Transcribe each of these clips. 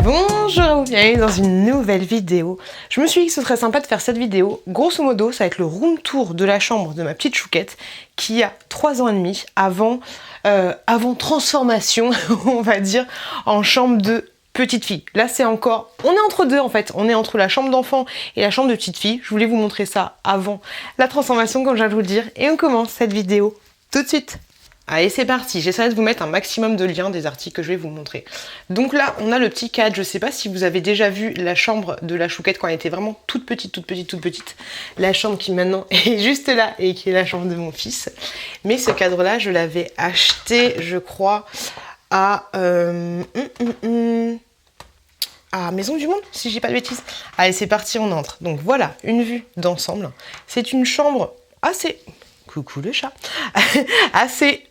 Bonjour à vous, bienvenue dans une nouvelle vidéo. Je me suis dit que ce serait sympa de faire cette vidéo. Grosso modo, ça va être le room tour de la chambre de ma petite chouquette qui a 3 ans et demi avant transformation, on va dire, en chambre de petite fille. Là, c'est encore... On est entre deux en fait. On est entre la chambre d'enfant et la chambre de petite fille. Je voulais vous montrer ça avant la transformation, comme je viens de vous le dire. Et on commence cette vidéo tout de suite. Allez, c'est parti. J'essaierai de vous mettre un maximum de liens des articles que je vais vous montrer. Donc là, on a le petit cadre. Je sais pas si vous avez déjà vu la chambre de la chouquette quand elle était vraiment toute petite. La chambre qui maintenant est juste là et qui est la chambre de mon fils. Mais ce cadre-là, je l'avais acheté, je crois, à Maison du Monde, si j'ai pas de bêtises. Allez, c'est parti, on entre. Donc voilà, une vue d'ensemble. C'est une chambre assez... Coucou le chat. Assez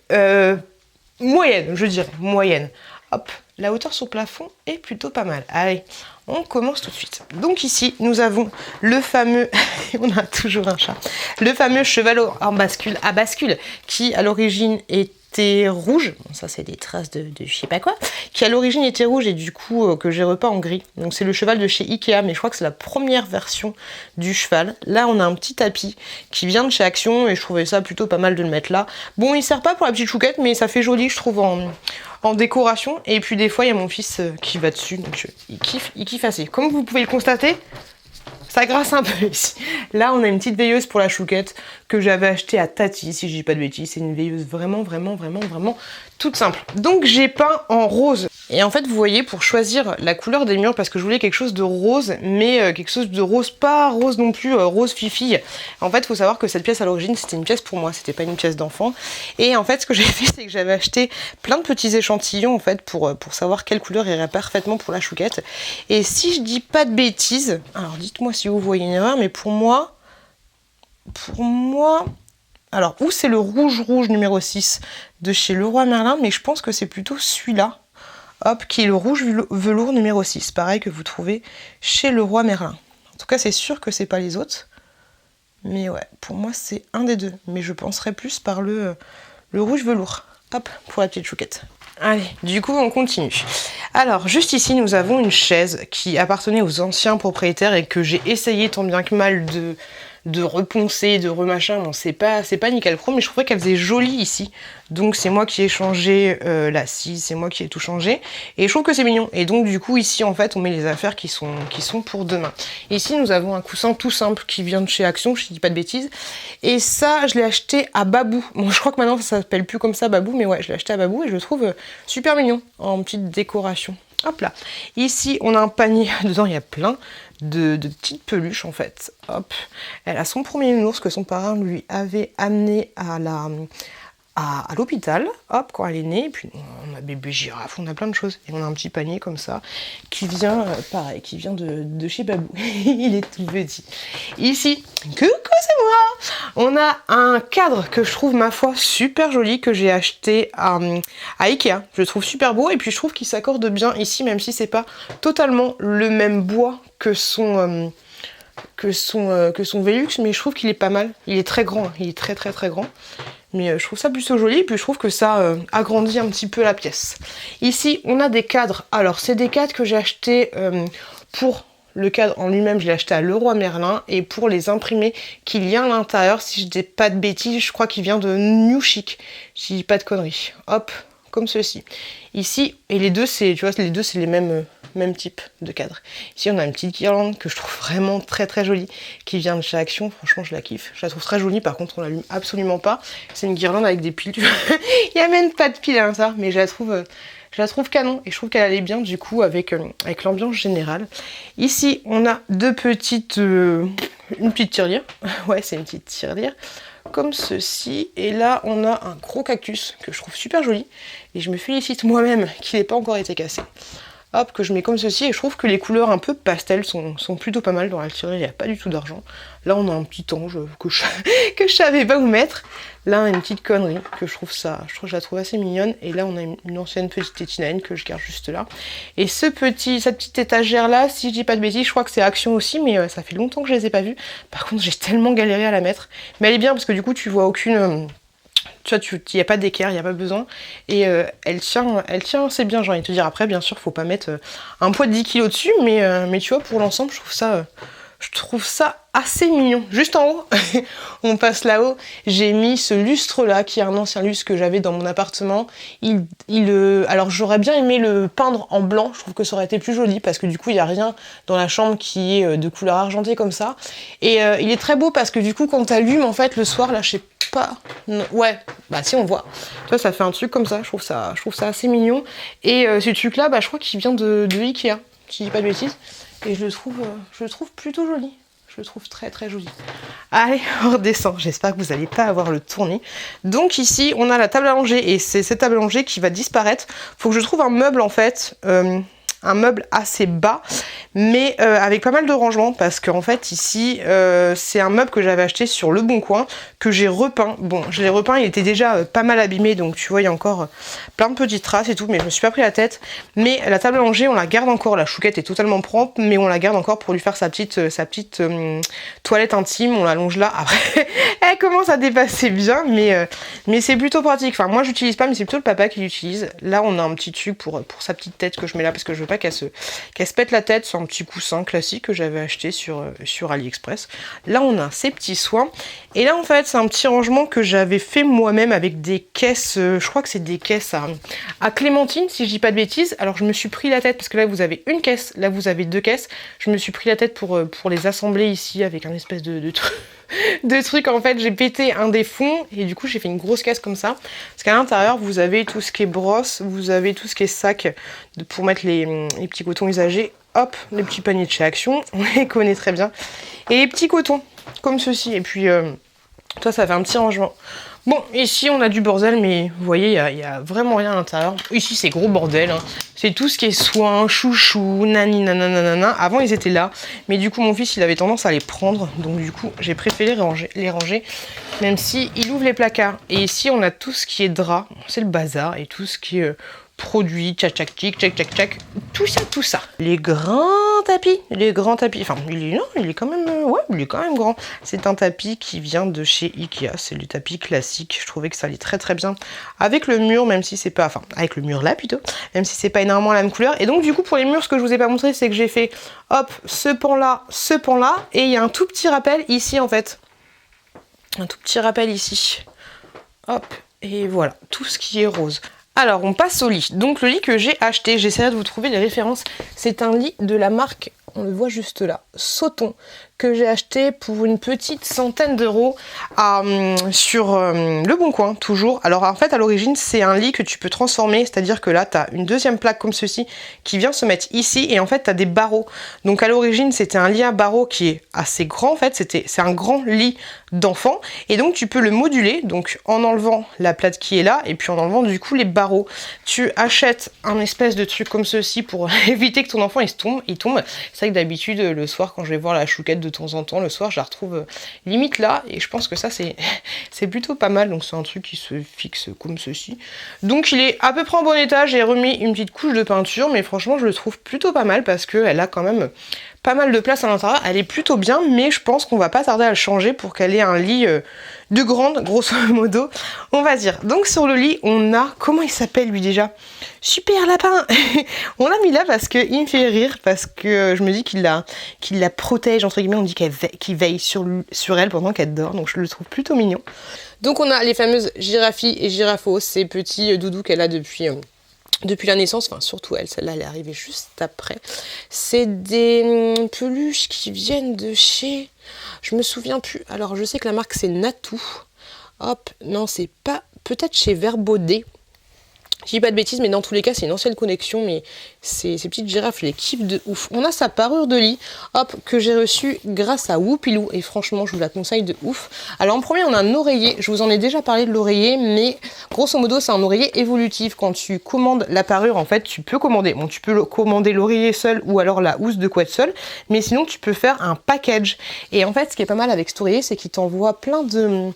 moyenne, je dirais, moyenne. Hop, la hauteur sur le plafond est plutôt pas mal. Allez, on commence tout de suite. Donc ici, nous avons le fameux, on a toujours un chat, le fameux cheval à bascule, qui à l'origine était rouge. Bon, ça c'est des traces de je sais pas quoi, qui à l'origine était rouge et du coup que j'ai repeint en gris. Donc c'est le cheval de chez Ikea, mais je crois que c'est la première version du cheval. Là on a un petit tapis qui vient de chez Action et je trouvais ça plutôt pas mal de le mettre là. Bon, il sert pas pour la petite chouquette, mais ça fait joli, je trouve, en décoration. Et puis des fois il y a mon fils qui va dessus, donc il kiffe assez. Comme vous pouvez le constater, ça grasse un peu ici. Là, on a une petite veilleuse pour la chouquette que j'avais achetée à Tati, si je dis pas de bêtises. C'est une veilleuse vraiment toute simple. Donc, j'ai peint en rose. Et en fait, vous voyez, pour choisir la couleur des murs, parce que je voulais quelque chose de rose, mais quelque chose de rose, pas rose non plus, rose fifille. En fait, il faut savoir que cette pièce, à l'origine, c'était une pièce pour moi, c'était pas une pièce d'enfant. Et en fait, ce que j'ai fait, c'est que j'avais acheté plein de petits échantillons, en fait, pour savoir quelle couleur irait parfaitement pour la chouquette. Et si je dis pas de bêtises, alors dites-moi si vous voyez une erreur, mais pour moi, alors, ou c'est le rouge numéro 6 de chez Leroy Merlin, mais je pense que c'est plutôt celui-là. Hop, qui est le rouge velours numéro 6, pareil que vous trouvez chez Leroy Merlin. En tout cas, c'est sûr que c'est pas les autres. Mais ouais, pour moi, c'est un des deux. Mais je penserais plus par le rouge velours. Hop, pour la petite chouquette. Allez, du coup, on continue. Alors, juste ici, nous avons une chaise qui appartenait aux anciens propriétaires et que j'ai essayé tant bien que mal de reponcer, de remachin. Bon, c'est pas nickel chrome, mais je trouvais qu'elle faisait jolie ici. Donc c'est moi qui ai changé l'assise, c'est moi qui ai tout changé. Et je trouve que c'est mignon. Et donc du coup ici en fait on met les affaires qui sont pour demain. Ici nous avons un coussin tout simple qui vient de chez Action, je dis pas de bêtises. Et ça je l'ai acheté à Babou. Bon, je crois que maintenant ça s'appelle plus comme ça Babou, mais ouais, je l'ai acheté à Babou et je le trouve super mignon en petite décoration. Hop là. Ici on a un panier, dedans il y a plein de petites peluches en fait. Hop. Elle a son premier nounours que son parrain lui avait amené à l'hôpital, hop, quand elle est née. Et puis on a bébé girafe, on a plein de choses. Et on a un petit panier comme ça qui vient, pareil, qui vient de chez Babou. Il est tout petit. Ici, coucou, c'est moi. On a un cadre que je trouve, ma foi, super joli, que j'ai acheté à Ikea. Je le trouve super beau et puis je trouve qu'il s'accorde bien ici, même si c'est pas totalement le même bois que son Velux, mais je trouve qu'il est pas mal. Il est très grand, il est très grand. Mais je trouve ça plutôt joli, et puis je trouve que ça agrandit un petit peu la pièce. Ici, on a des cadres. Alors, c'est des cadres que j'ai achetés pour le cadre en lui-même, je l'ai acheté à Leroy Merlin, et pour les imprimer qu'il y a à l'intérieur, si je dis pas de bêtises, je crois qu'il vient de New Chic. Je dis pas de conneries. Hop, comme ceci. Ici, et les deux, c'est, tu vois, les deux, c'est les mêmes type de cadre. Ici, on a une petite guirlande que je trouve vraiment très jolie, qui vient de chez Action. Franchement, je la kiffe. Je la trouve très jolie. Par contre, on l'allume absolument pas. C'est une guirlande avec des piles. Il n'y a même pas de piles à l'intérieur, mais je la trouve canon. Et je trouve qu'elle allait bien, du coup, avec l'ambiance générale. Ici, on a une petite tirelire. Ouais, c'est une petite tirelire. Comme ceci. Et là, on a un gros cactus que je trouve super joli. Et je me félicite moi-même qu'il n'ait pas encore été cassé. Hop, que je mets comme ceci, et je trouve que les couleurs un peu pastel sont plutôt pas mal. Dans la tirelire, il n'y a pas du tout d'argent. Là, on a un petit ange que je savais pas où mettre. Là, on a une petite connerie, que je la trouve assez mignonne. Et là, on a une ancienne petite tétinaine que je garde juste là. Et cette petite étagère-là, si je dis pas de bêtises, je crois que c'est Action aussi, mais ça fait longtemps que je les ai pas vues. Par contre, j'ai tellement galéré à la mettre. Mais elle est bien, parce que du coup, tu vois aucune Tu vois, il n'y a pas d'équerre, il n'y a pas besoin. Et elle tient assez bien, j'ai envie de te dire. Après, bien sûr, faut pas mettre un poids de 10 kg dessus, mais tu vois, pour l'ensemble, je trouve ça assez mignon. Juste en haut, on passe là-haut, j'ai mis ce lustre-là, qui est un ancien lustre que j'avais dans mon appartement. Alors j'aurais bien aimé le peindre en blanc, je trouve que ça aurait été plus joli, parce que du coup, il n'y a rien dans la chambre qui est de couleur argentée comme ça. Et il est très beau, parce que du coup, quand t'allumes, en fait, le soir, là, je sais pas... Non, ouais, bah si, on voit. Tu vois, ça fait un truc comme ça, je trouve ça assez mignon. Et ce truc-là, bah, je crois qu'il vient de Ikea, si je dis pas de bêtises. Et je le trouve plutôt joli. Je le trouve très très joli. Allez, on redescend. J'espère que vous n'allez pas avoir le tournis. Donc ici, on a la table à langer et c'est cette table à langer qui va disparaître. Faut que je trouve un meuble en fait, un meuble assez bas, mais avec pas mal de rangements parce qu'en fait ici, c'est un meuble que j'avais acheté sur Le Bon Coin, que j'ai repeint. Bon, je l'ai repeint, il était déjà pas mal abîmé, donc tu vois, il y a encore plein de petites traces et tout, mais je me suis pas pris la tête. Mais la table à langer, on la garde encore, la chouquette est totalement propre, mais on la garde encore pour lui faire sa petite toilette intime, on l'allonge là. Après, elle commence à dépasser bien, mais c'est plutôt pratique. Enfin, moi, j'utilise pas, mais c'est plutôt le papa qui l'utilise. Là, on a un petit truc pour sa petite tête que je mets là, parce que je veux pas qu'elle se pète la tête. C'est un petit coussin classique que j'avais acheté sur AliExpress. Là, on a ses petits soins. Et là, en fait, c'est un petit rangement que j'avais fait moi-même avec des caisses, je crois que c'est des caisses à clémentine, si je dis pas de bêtises. Alors, je me suis pris la tête, parce que là, vous avez une caisse, là, vous avez deux caisses. Je me suis pris la tête pour les assembler ici avec un espèce de truc. En fait, j'ai pété un des fonds et du coup, j'ai fait une grosse caisse comme ça. Parce qu'à l'intérieur, vous avez tout ce qui est brosse, vous avez tout ce qui est sac pour mettre les petits cotons usagés. Hop, les petits paniers de chez Action, on les connaît très bien. Et les petits cotons, comme ceci. Et puis, ça fait un petit rangement. Bon, ici, on a du bordel, mais vous voyez, il y a vraiment rien à l'intérieur. Ici, c'est gros bordel. Hein. C'est tout ce qui est soins, chouchou, nani, nanana. Avant, ils étaient là. Mais du coup, mon fils, il avait tendance à les prendre. Donc, du coup, j'ai préféré les ranger. Même si il ouvre les placards. Et ici, on a tout ce qui est drap. C'est le bazar. Et tout ce qui est produits, tchac, tout ça. Les grands tapis. Enfin, il est quand même grand. C'est un tapis qui vient de chez Ikea. C'est le tapis classique. Je trouvais que ça allait très très bien avec le mur, même si c'est pas, enfin, avec le mur là plutôt, même si c'est pas énormément la même couleur. Et donc, du coup, pour les murs, ce que je vous ai pas montré, c'est que j'ai fait, hop, ce pan là, et il y a un tout petit rappel ici, en fait. Un tout petit rappel ici. Hop, et voilà, tout ce qui est rose. Alors, on passe au lit. Donc, le lit que j'ai acheté, j'essaierai de vous trouver les références. C'est un lit de la marque, on le voit juste là, Sauton, que j'ai acheté pour une petite centaine d'euros sur Le Bon Coin, toujours. Alors, en fait, à l'origine, c'est un lit que tu peux transformer, c'est-à-dire que là, tu as une deuxième plaque comme ceci qui vient se mettre ici, et en fait, tu as des barreaux. Donc, à l'origine, c'était un lit à barreaux qui est assez grand, en fait. C'est un grand lit d'enfant, et donc, tu peux le moduler, donc en enlevant la plate qui est là, et puis en enlevant, du coup, les barreaux. Tu achètes un espèce de truc comme ceci pour éviter que ton enfant, il tombe. C'est vrai que d'habitude, le soir, quand je vais voir la chouquette de temps en temps, le soir, je la retrouve limite là, et je pense que ça, c'est plutôt pas mal. Donc, c'est un truc qui se fixe comme ceci. Donc, il est à peu près en bon état. J'ai remis une petite couche de peinture, mais franchement, je le trouve plutôt pas mal parce qu'elle a quand même pas mal de place à l'intérieur. Elle est plutôt bien, mais je pense qu'on va pas tarder à le changer pour qu'elle ait un lit de grande, grosso modo, on va dire. Donc, sur le lit, on a, comment il s'appelle lui déjà ? Super Lapin. On l'a mis là parce qu'il me fait rire, parce que je me dis qu'il la protège, entre guillemets. On dit qu'il veille sur elle pendant qu'elle dort, donc je le trouve plutôt mignon. Donc, on a les fameuses Girafie et Girafo, ces petits doudous qu'elle a depuis la naissance, enfin surtout elle, celle-là elle est arrivée juste après. C'est des peluches qui viennent de chez... Je me souviens plus. Alors je sais que la marque c'est Natou. Hop, non c'est pas... Peut-être chez Verbaudet. Je dis pas de bêtises, mais dans tous les cas, c'est une ancienne connexion, mais ces petites girafes, je les kiffe de ouf. On a sa parure de lit, hop, que j'ai reçue grâce à Whoopilou, et franchement, je vous la conseille de ouf. Alors en premier, on a un oreiller, je vous en ai déjà parlé de l'oreiller, mais grosso modo, c'est un oreiller évolutif. Quand tu commandes la parure, en fait, tu peux commander. Bon, tu peux commander l'oreiller seul, ou alors la housse de couette seule, mais sinon, tu peux faire un package. Et en fait, ce qui est pas mal avec cet oreiller, c'est qu'il t'envoie plein de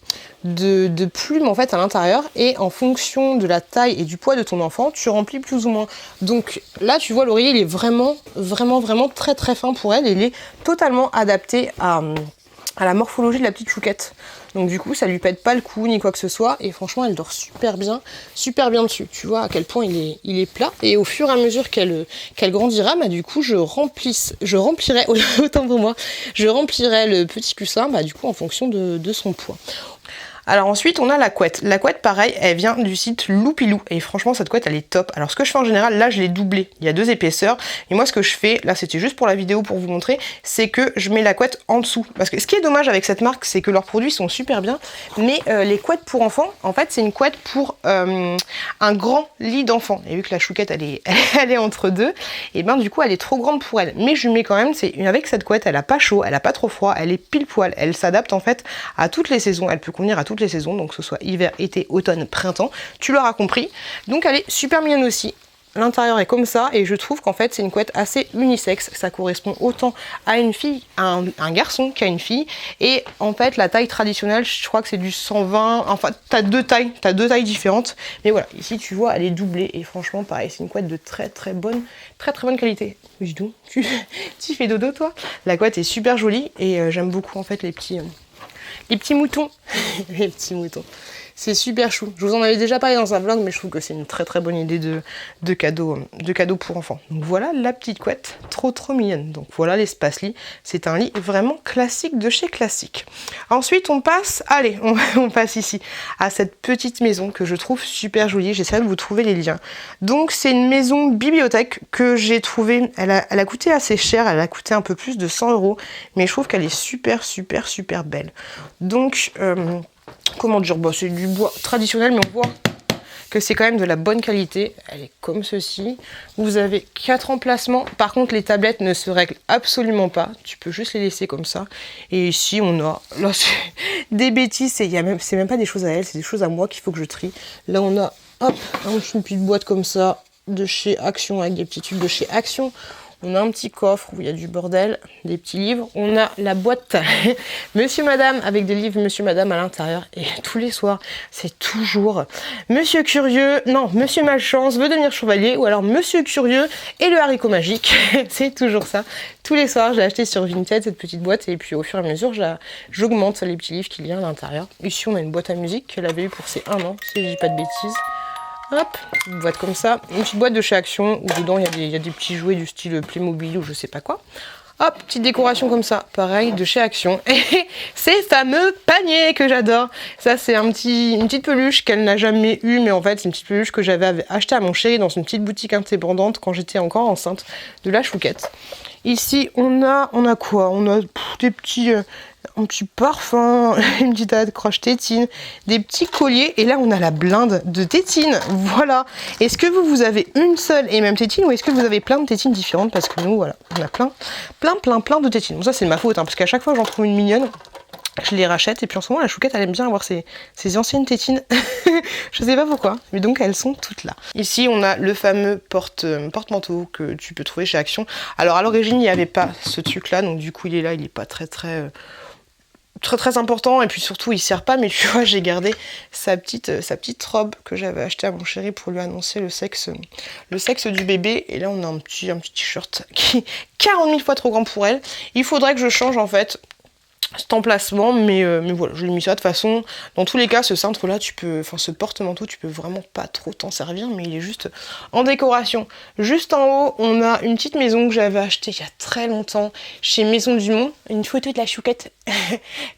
plumes, en fait, à l'intérieur, et en fonction de la taille et du poids de ton enfant, tu remplis plus ou moins. Donc là, tu vois, l'oreiller, il est vraiment très très fin pour elle. Il est totalement adapté à la morphologie de la petite chouquette. Donc du coup, ça lui pète pas le cou ni quoi que ce soit. Et franchement, elle dort super bien dessus. Tu vois à quel point il est plat. Et au fur et à mesure qu'elle grandira, bah du coup, je remplirai, autant pour moi, je remplirai le petit coussin, bah du coup, en fonction de son poids. Alors ensuite, on a la couette. La couette, pareil, elle vient du site Loupilou. Et franchement, cette couette, elle est top. Alors ce que je fais en général, là, je l'ai doublée. Il y a 2 épaisseurs. Et moi, ce que je fais, là, c'était juste pour la vidéo, pour vous montrer, c'est que je mets la couette en dessous. Parce que ce qui est dommage avec cette marque, c'est que leurs produits sont super bien. Mais les couettes pour enfants, en fait, c'est une couette pour un grand lit d'enfant. Et vu que la chouquette, elle est entre deux, et ben du coup, elle est trop grande pour elle. Mais je lui mets quand même, avec cette couette, elle a pas chaud, elle a pas trop froid, elle est pile poil. Elle s'adapte en fait à toutes les saisons. Elle peut convenir à toutes les saisons, donc que ce soit hiver, été, automne, printemps, tu l'auras compris. Donc elle est super mignonne aussi. L'intérieur est comme ça et je trouve qu'en fait c'est une couette assez unisexe. Ça correspond autant à une fille, à un garçon qu'à une fille. Et en fait la taille traditionnelle, je crois que c'est du 120. Enfin t'as deux tailles différentes. Mais voilà, ici tu vois elle est doublée et franchement pareil, c'est une couette de très bonne qualité. Mais dis donc, tu fais dodo toi. La couette est super jolie et j'aime beaucoup en fait les petits moutons. Les petits moutons. C'est super chou. Je vous en avais déjà parlé dans un vlog, mais je trouve que c'est une très bonne idée de cadeau pour enfants. Donc voilà la petite couette, trop mignonne. Donc voilà l'espace lit. C'est un lit vraiment classique de chez Classique. Ensuite on passe, on passe ici à cette petite maison que je trouve super jolie. J'essaie de vous trouver les liens. Donc c'est une maison bibliothèque que j'ai trouvée. Elle a coûté assez cher. Elle a coûté un peu plus de 100 €, mais je trouve qu'elle est super belle. Donc comment dire, bah, c'est du bois traditionnel, mais on voit que c'est quand même de la bonne qualité. Elle est comme ceci. Vous avez 4 emplacements. Par contre, les tablettes ne se règlent absolument pas. Tu peux juste les laisser comme ça. Et ici, on a là, des bêtises. C'est même pas des choses à elle, c'est des choses à moi qu'il faut que je trie. Là, on a une petite boîte comme ça de chez Action avec des petits tubes de chez Action. On a un petit coffre où il y a du bordel, des petits livres. On a la boîte Monsieur Madame avec des livres Monsieur Madame à l'intérieur. Et tous les soirs, c'est toujours Monsieur Curieux, non, Monsieur Malchance veut devenir chevalier. Ou alors Monsieur Curieux et le haricot magique. C'est toujours ça. Tous les soirs, je l'ai acheté sur Vinted, cette petite boîte. Et puis au fur et à mesure, j'augmente les petits livres qu'il y a à l'intérieur. Ici, on a une boîte à musique qu'elle avait eu pour ses 1 an, si je dis pas de bêtises. Hop, une boîte comme ça, une petite boîte de chez Action où dedans il y a des petits jouets du style Playmobil ou je sais pas quoi. Hop, petite décoration comme ça, pareil de chez Action. Et ces fameux paniers que j'adore. Ça c'est une petite peluche qu'elle n'a jamais eue, mais en fait c'est une petite peluche que j'avais achetée à mon chéri dans une petite boutique indépendante quand j'étais encore enceinte de la chouquette. Ici on a quoi? On a des petits un petit parfum, une petite accroche tétine, des petits colliers, et là on a la blinde de tétine, voilà. Est-ce que vous avez une seule et même tétine, ou est-ce que vous avez plein de tétines différentes? Parce que nous, voilà, on a plein de tétines. Bon, ça c'est de ma faute, hein, parce qu'à chaque fois que j'en trouve une mignonne, je les rachète, et puis en ce moment la chouquette elle aime bien avoir ses anciennes tétines. Je sais pas pourquoi, mais donc elles sont toutes là. Ici on a le fameux porte-manteau que tu peux trouver chez Action. Alors à l'origine il n'y avait pas ce truc là, donc du coup il est là, il est pas très important, et puis surtout il sert pas, mais tu vois j'ai gardé sa petite robe que j'avais achetée à mon chéri pour lui annoncer le sexe du bébé, et là on a un petit t-shirt qui est 40 000 fois trop grand pour elle. Il faudrait que je change en fait cet emplacement, mais voilà, je l'ai mis ça. De toute façon, dans tous les cas, ce cintre-là, ce porte-manteau, tu peux vraiment pas trop t'en servir, mais il est juste en décoration. Juste en haut, on a une petite maison que j'avais achetée il y a très longtemps chez Maison du Monde, une photo de la chouquette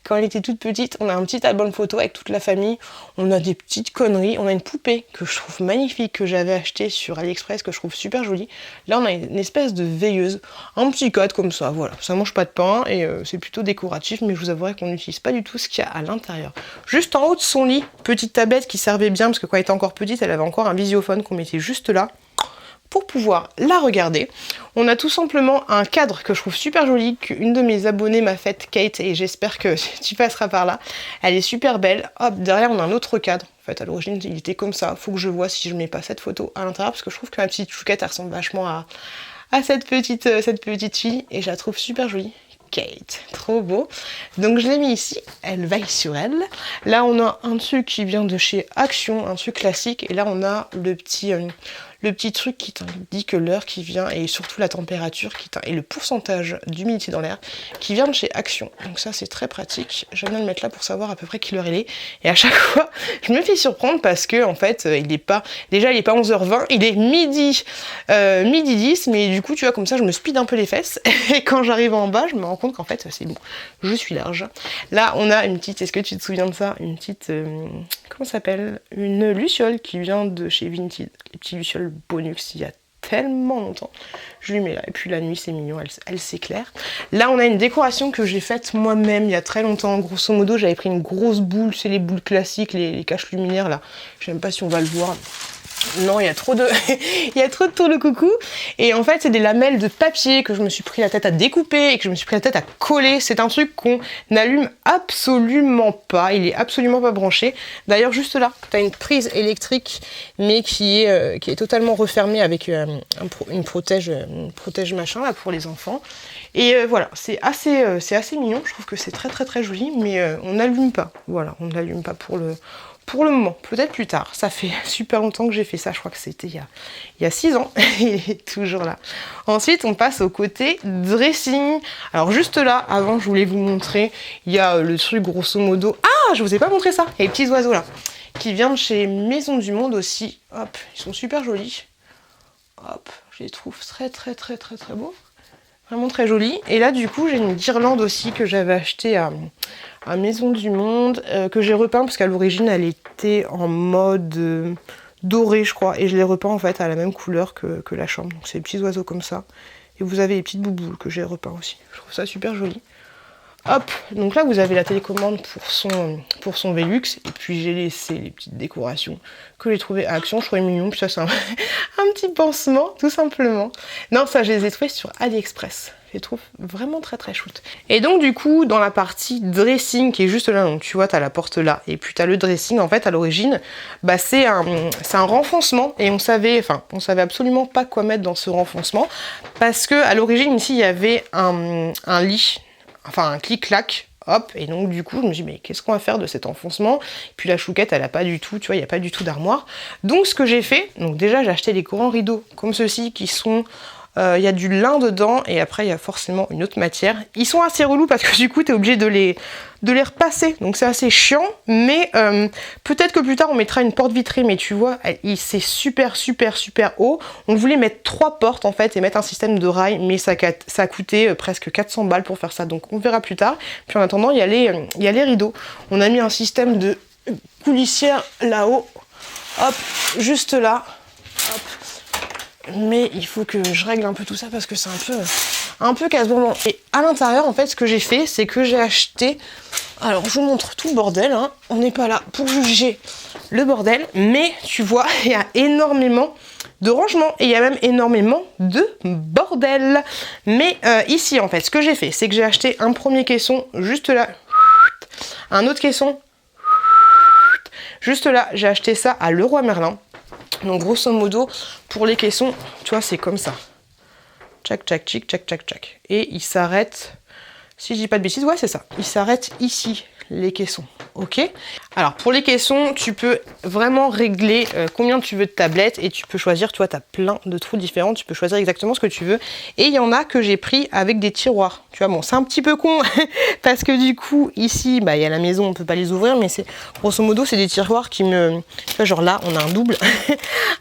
quand elle était toute petite. On a un petit album photo avec toute la famille, on a des petites conneries, on a une poupée que je trouve magnifique, que j'avais achetée sur AliExpress, que je trouve super jolie. Là, on a une espèce de veilleuse, un petit cadre comme ça, voilà, ça mange pas de pain, et c'est plutôt décoratif, mais je vous avouerai qu'on n'utilise pas du tout ce qu'il y a à l'intérieur. Juste en haut de son lit, petite tablette qui servait bien, parce que quand elle était encore petite, elle avait encore un visiophone qu'on mettait juste là, pour pouvoir la regarder. On a tout simplement un cadre que je trouve super joli, qu'une de mes abonnées m'a fait, Kate, et j'espère que tu passeras par là. Elle est super belle. Hop, derrière on a un autre cadre. En fait, à l'origine, il était comme ça. Faut que je vois si je mets pas cette photo à l'intérieur, parce que je trouve que ma petite chouquette, elle ressemble vachement à cette petite fille, et je la trouve super jolie. Kate, trop beau. Donc je l'ai mis ici, elle veille sur elle. Là on a un truc qui vient de chez Action, un truc classique, et là on a le petit le petit truc qui t'indique l'heure qui vient et surtout la température et le pourcentage d'humidité dans l'air qui vient de chez Action. Donc ça c'est très pratique. J'aime bien le mettre là pour savoir à peu près quelle heure il est. Et à chaque fois, je me fais surprendre parce que en fait, il est pas 11h20, il est midi 10, mais du coup, tu vois, comme ça, je me speed un peu les fesses. Et quand j'arrive en bas, je me rends compte qu'en fait, c'est bon, je suis large. Là, on a une petite, est-ce que tu te souviens de ça? Une petite, comment ça s'appelle? Une luciole qui vient de chez Vinted. Les petits lucioles Bonux, il y a tellement longtemps. Je lui mets là. Et puis la nuit, c'est mignon, elle s'éclaire. Là, on a une décoration que j'ai faite moi-même il y a très longtemps. Grosso modo, j'avais pris une grosse boule, c'est les boules classiques, les caches luminaires là. Je sais même pas si on va le voir. Non, il y a trop de il y a trop de tours de coucou. Et en fait, c'est des lamelles de papier que je me suis pris la tête à découper et que je me suis pris la tête à coller. C'est un truc qu'on n'allume absolument pas. Il est absolument pas branché. D'ailleurs, juste là, tu as une prise électrique, mais qui est totalement refermée avec une protège machin là pour les enfants. Et voilà, c'est assez mignon. Je trouve que c'est très très très joli, mais on n'allume pas. Voilà, on n'allume pas pour le moment, peut-être plus tard. Ça fait super longtemps que j'ai fait ça, je crois que c'était il y a 6 ans, il est toujours là. Ensuite, on passe au côté dressing. Alors juste là, avant, je voulais vous montrer, il y a le truc grosso modo... Ah, je vous ai pas montré ça, il y a les petits oiseaux là, qui viennent chez Maison du Monde aussi. Hop, ils sont super jolis. Hop, je les trouve très très très très très beaux. Vraiment très jolis. Et là, du coup, j'ai une guirlande aussi que j'avais achetée à Maison du Monde, que j'ai repeint parce qu'à l'origine elle était en mode doré je crois, et je l'ai repeint en fait à la même couleur que la chambre, donc c'est des petits oiseaux comme ça, et vous avez les petites bouboules que j'ai repeint aussi, je trouve ça super joli. Hop, donc là vous avez la télécommande pour son Velux, et puis j'ai laissé les petites décorations que j'ai trouvées à Action, je trouvais mignon, puis ça c'est un petit pansement tout simplement. Non, ça je les ai trouvés sur AliExpress. Je les trouve vraiment très très chouettes. Et donc du coup, dans la partie dressing qui est juste là, donc tu vois, t'as la porte là, et puis t'as le dressing, en fait, à l'origine, bah c'est un renfoncement, et on savait absolument pas quoi mettre dans ce renfoncement, parce que à l'origine, ici, il y avait un lit, enfin un clic-clac, hop, et donc du coup, je me suis dit, mais qu'est-ce qu'on va faire de cet enfoncement? Puis la chouquette, elle a pas du tout, tu vois, il n'y a pas du tout d'armoire. Donc ce que j'ai fait, donc déjà, j'ai acheté des grands rideaux, comme ceux-ci, qui sont... Il y a du lin dedans et après il y a forcément une autre matière. Ils sont assez relous parce que du coup tu es obligé de les repasser, donc c'est assez chiant, mais peut-être que plus tard on mettra une porte vitrée, mais tu vois, c'est super haut. On voulait mettre 3 portes en fait et mettre un système de rails, mais ça a coûté presque 400 balles pour faire ça, donc on verra plus tard. Puis en attendant, il y a les rideaux. On a mis un système de coulissière là-haut, hop, juste là, hop. Mais il faut que je règle un peu tout ça parce que c'est un peu casse-bonbon. Et à l'intérieur, en fait, ce que j'ai fait, c'est que j'ai acheté... Alors, je vous montre tout le bordel, hein. On n'est pas là pour juger le bordel, mais tu vois, il y a énormément de rangement et il y a même énormément de bordel. Mais ici, en fait, ce que j'ai fait, c'est que j'ai acheté un premier caisson juste là, un autre caisson juste là. J'ai acheté ça à Leroy Merlin. Donc grosso modo, pour les caissons, tu vois, c'est comme ça. Tchac, tchac, tchic, tchac, tchac, tchac. Et il s'arrête, si je dis pas de bêtises, ouais, c'est ça. Il s'arrête ici, les caissons. Ok. Alors, pour les caissons, tu peux vraiment régler combien tu veux de tablettes et tu peux choisir, tu vois, tu as plein de trous différents. Tu peux choisir exactement ce que tu veux. Et il y en a que j'ai pris avec des tiroirs. Tu vois, bon, c'est un petit peu con parce que du coup, ici, bah, il y a la maison, on peut pas les ouvrir, mais c'est grosso modo, c'est des tiroirs qui me... Tu vois, genre là, on a un double.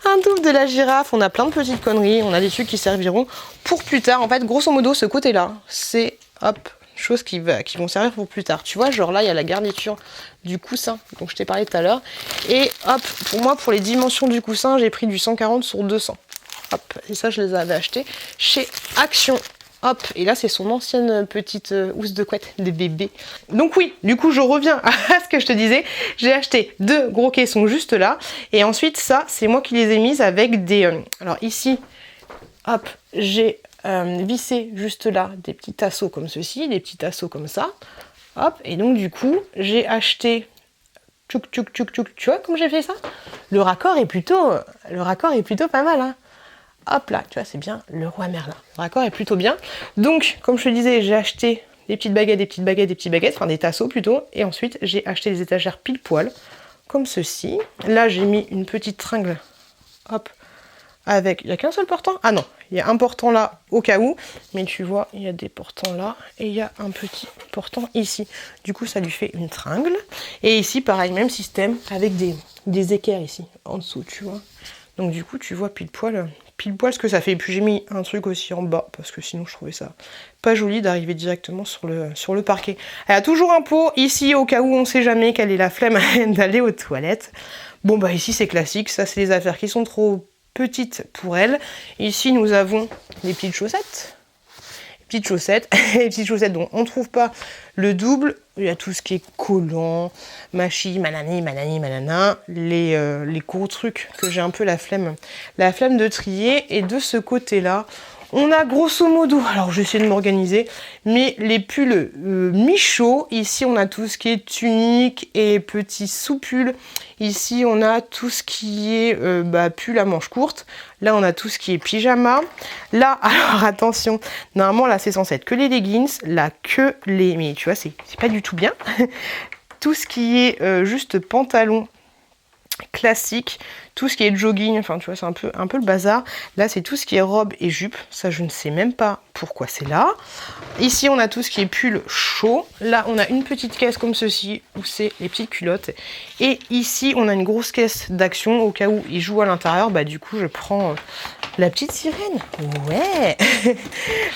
Un double de la girafe. On a plein de petites conneries. On a des trucs qui serviront pour plus tard. En fait, grosso modo, ce côté-là, c'est... Hop, choses qui vont servir pour plus tard. Tu vois, genre là, il y a la garniture du coussin dont je t'ai parlé tout à l'heure. Et hop, pour moi, pour les dimensions du coussin, j'ai pris du 140 sur 200. Hop, et ça, je les avais achetés chez Action. Hop, et là, c'est son ancienne petite housse de couette des bébés. Donc oui, du coup, je reviens à ce que je te disais. J'ai acheté 2 gros caissons juste là. Et ensuite, ça, c'est moi qui les ai mises avec des... alors ici, hop, j'ai... visser juste là des petits tasseaux comme ceci, des petits tasseaux comme ça, hop, et donc du coup j'ai acheté tchouk tchouk tchouk tchouk, tu vois comme j'ai fait ça, le raccord est plutôt pas mal, hein. Hop là, tu vois, c'est bien Leroy Merlin, le raccord est plutôt bien. Donc comme je te disais, j'ai acheté des petites baguettes, enfin des tasseaux plutôt, et ensuite j'ai acheté des étagères pile poil comme ceci. Là j'ai mis une petite tringle, hop, avec... Il n'y a qu'un seul portant? Ah non, il y a un portant là au cas où, mais tu vois, il y a des portants là et il y a un petit portant ici. Du coup, ça lui fait une tringle. Et ici, pareil, même système avec des équerres ici, en dessous, tu vois. Donc du coup, tu vois pile poil ce que ça fait. Et puis j'ai mis un truc aussi en bas, parce que sinon je trouvais ça pas joli d'arriver directement sur le parquet. Elle a toujours un pot ici, au cas où on sait jamais qu'elle ait la flemme d'aller aux toilettes. Bon bah ici c'est classique, ça c'est les affaires qui sont trop petites pour elle. Ici nous avons les petites chaussettes. Les petites chaussettes dont on ne trouve pas le double. Il y a tout ce qui est collant, machi, manani, manana, les gros trucs que j'ai un peu la flemme de trier. Et de ce côté-là, on a grosso modo, alors je vais essayer de m'organiser, mais les pulls mi-chauds. Ici, on a tout ce qui est tunique et petits sous-pulls. Ici, on a tout ce qui est pull à manches courtes. Là, on a tout ce qui est pyjama. Là, alors attention, normalement, là, c'est censé être que les leggings. Là, que les... Mais tu vois, c'est pas du tout bien. Tout ce qui est juste pantalon classique, tout ce qui est jogging, enfin tu vois c'est un peu le bazar. Là c'est tout ce qui est robe et jupe, ça je ne sais même pas pourquoi c'est là. Ici on a tout ce qui est pull chaud, là on a une petite caisse comme ceci où c'est les petites culottes et ici on a une grosse caisse d'action au cas où il joue à l'intérieur, bah du coup je prends la petite sirène, ouais.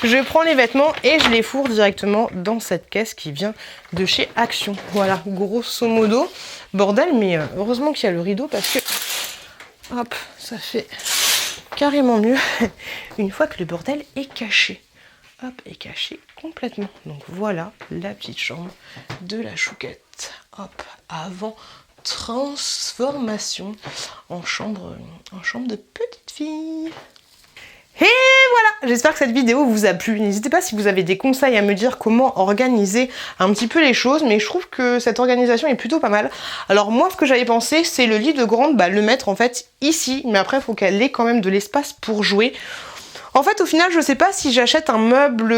Je prends les vêtements et je les fourre directement dans cette caisse qui vient de chez Action. Voilà, grosso modo, bordel, mais heureusement qu'il y a le rideau parce que, hop, ça fait carrément mieux une fois que le bordel est caché. Hop, est caché complètement. Donc voilà la petite chambre de la chouquette. Hop, avant transformation en chambre de petite fille. Et voilà, j'espère que cette vidéo vous a plu. N'hésitez pas si vous avez des conseils à me dire comment organiser un petit peu les choses, mais je trouve que cette organisation est plutôt pas mal. Alors moi, ce que j'avais pensé, c'est le lit de grande, le mettre en fait ici, mais après, il faut qu'elle ait quand même de l'espace pour jouer. En fait, au final, je sais pas si j'achète un meuble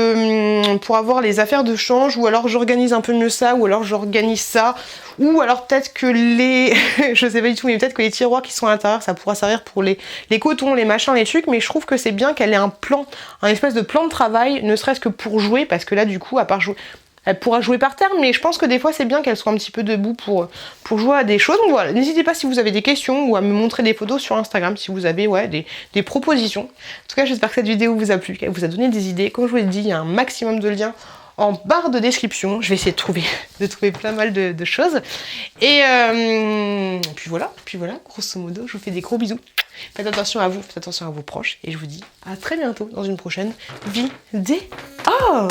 pour avoir les affaires de change, ou alors j'organise un peu mieux ça, ou alors j'organise ça, ou alors peut-être que les... je sais pas du tout, mais peut-être que les tiroirs qui sont à l'intérieur, ça pourra servir pour les cotons, les machins, les trucs, mais je trouve que c'est bien qu'elle ait un plan, un espèce de plan de travail, ne serait-ce que pour jouer, parce que là, du coup, à part jouer... Elle pourra jouer par terre, mais je pense que des fois c'est bien qu'elle soit un petit peu debout pour jouer à des choses. Donc voilà, n'hésitez pas si vous avez des questions ou à me montrer des photos sur Instagram si vous avez des propositions. En tout cas, j'espère que cette vidéo vous a plu, qu'elle vous a donné des idées. Comme je vous l'ai dit, il y a un maximum de liens en barre de description. Je vais essayer de trouver plein mal de choses. Et puis voilà, grosso modo, je vous fais des gros bisous. Faites attention à vous, faites attention à vos proches. Et je vous dis à très bientôt dans une prochaine vidéo. Oh!